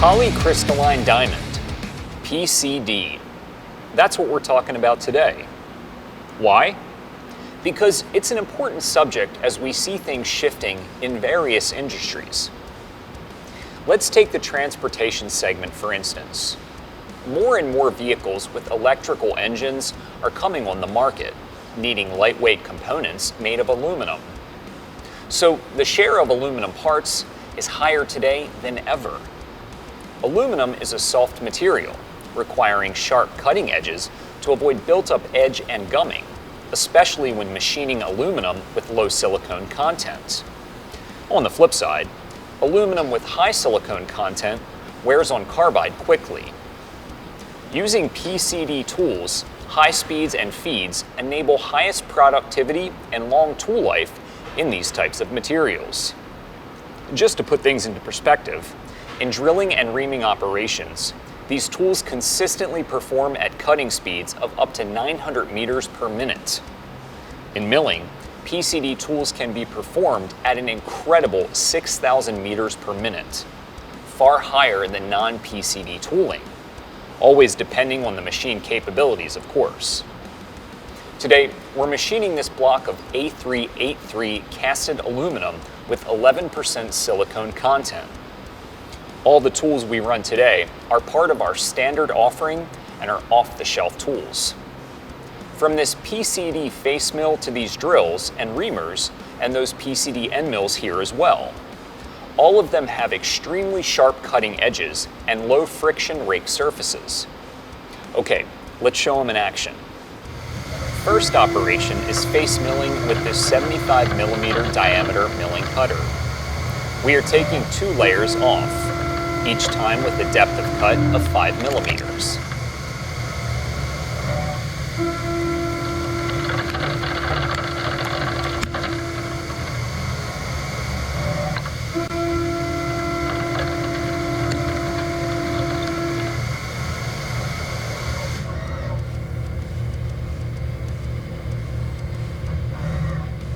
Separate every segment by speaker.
Speaker 1: Polycrystalline diamond, PCD. That's what we're talking about today. Why? Because it's an important subject as we see things shifting in various industries. Let's take the transportation segment for instance. More and more vehicles with electrical engines are coming on the market, needing lightweight components made of aluminum. So the share of aluminum parts is higher today than ever. Aluminum is a soft material, requiring sharp cutting edges to avoid built-up edge and gumming, especially when machining aluminum with low silicone content. On the flip side, aluminum with high silicone content wears on carbide quickly. Using PCD tools, high speeds and feeds enable highest productivity and long tool life in these types of materials. Just to put things into perspective, in drilling and reaming operations, these tools consistently perform at cutting speeds of up to 900 meters per minute. In milling, PCD tools can be performed at an incredible 6,000 meters per minute, far higher than non-PCD tooling, always depending on the machine capabilities, of course. Today, we're machining this block of A383 casted aluminum with 11% silicone content. All the tools we run today are part of our standard offering and are off-the-shelf tools. From this PCD face mill to these drills and reamers and those PCD end mills here as well. All of them have extremely sharp cutting edges and low friction rake surfaces. Okay, let's show them in action. First operation is face milling with this 75 millimeter diameter milling cutter. We are taking 2 layers off, each time with a depth of cut of 5 millimeters.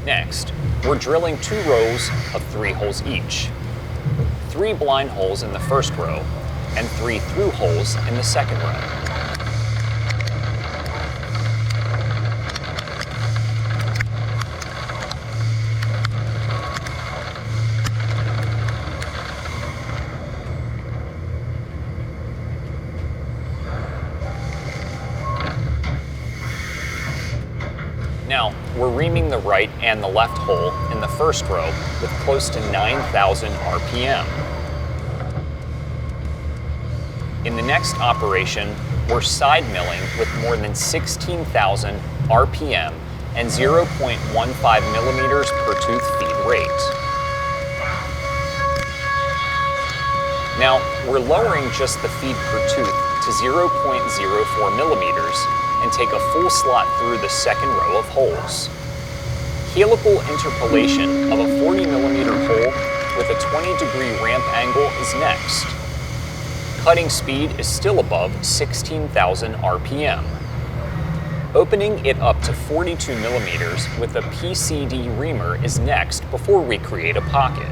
Speaker 1: Next, we're drilling 2 rows of 3 holes each. 3 blind holes in the first row, and 3 through holes in the second row. Now, we're reaming the right and the left hole in the first row with close to 9,000 RPM. In the next operation, we're side milling with more than 16,000 RPM and 0.15 millimeters per tooth feed rate. Now, we're lowering just the feed per tooth to 0.04 millimeters and take a full slot through the second row of holes. Helical interpolation of a 40 millimeter hole with a 20-degree ramp angle is next. Cutting speed is still above 16,000 RPM. Opening it up to 42 millimeters with a PCD reamer is next before we create a pocket.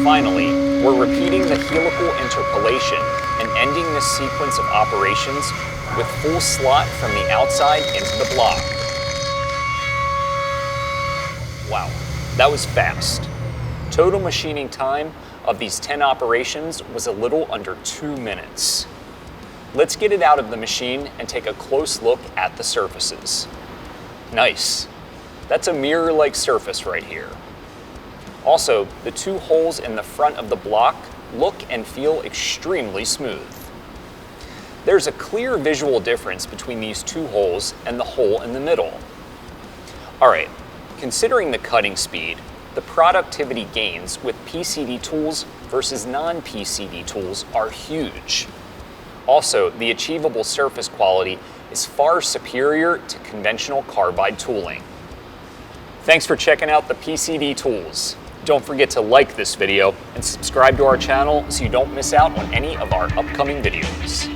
Speaker 1: Finally, we're repeating the helical interpolation and ending this sequence of operations with full slot from the outside into the block. Wow, that was fast. Total machining time of these 10 operations was a little under 2 minutes. Let's get it out of the machine and take a close look at the surfaces. Nice. That's a mirror-like surface right here. Also, the 2 holes in the front of the block look and feel extremely smooth. There's a clear visual difference between these two holes and the hole in the middle. Alright, considering the cutting speed, the productivity gains with PCD tools versus non-PCD tools are huge. Also, the achievable surface quality is far superior to conventional carbide tooling. Thanks for checking out the PCD tools. Don't forget to like this video and subscribe to our channel so you don't miss out on any of our upcoming videos.